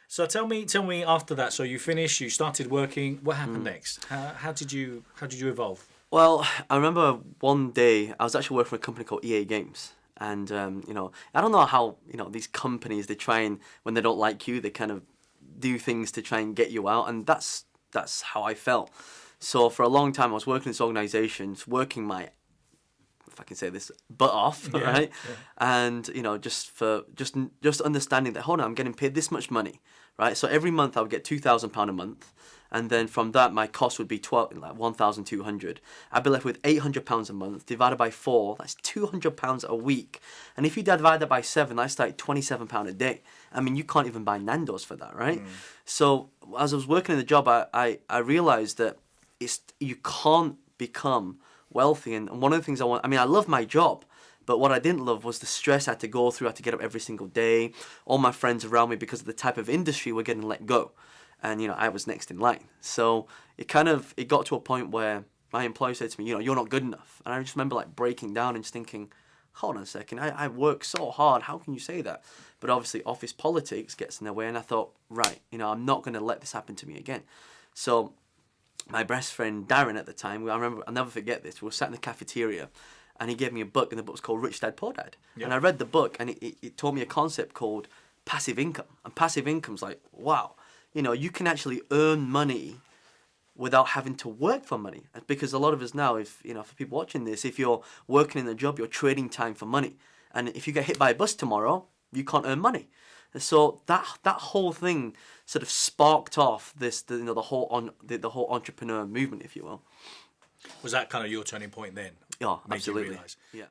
So tell me after that. So you finished, you started working. What happened next? How did you evolve? Well, I remember one day I was actually working for a company called EA Games, and I don't know how these companies they try and when they don't like you, they kind of do things to try and get you out, and that's how I felt. So for a long time, I was working in this organisation, working my, if I can say this, butt off, Yeah, right? yeah. And just for just understanding that, hold on, I'm getting paid this much money, right? So every month I would get £2,000 a month, and then from that my cost would be 1,200. I'd be left with £800 a month divided by four. That's £200 a week, and if you divide that by seven, that's like £27 a day. I mean, you can't even buy Nando's for that, right? So as I was working in the job, I realized that you can't become wealthy. And one of the things I mean, I love my job, but what I didn't love was the stress I had to go through. I had to get up every single day. All my friends around me, because of the type of industry, were getting let go. And, I was next in line. So it got to a point where my employer said to me, you're not good enough. And I just remember like breaking down and just thinking, hold on a second, I work so hard. How can you say that? But obviously office politics gets in their way. And I thought, right, I'm not going to let this happen to me again. So my best friend Darren at the time, I remember, I'll never forget this. We were sat in the cafeteria, and he gave me a book, and the book was called Rich Dad Poor Dad. Yeah. And I read the book, and it taught me a concept called passive income. And passive income's like, wow, you can actually earn money without having to work for money. Because a lot of us now, if for people watching this, if you're working in a job, you're trading time for money, and if you get hit by a bus tomorrow, you can't earn money. So that whole thing sort of sparked off the whole entrepreneur movement, if you will. Was that kind of your turning point then? Yeah, Made you absolutely. realise? Yeah.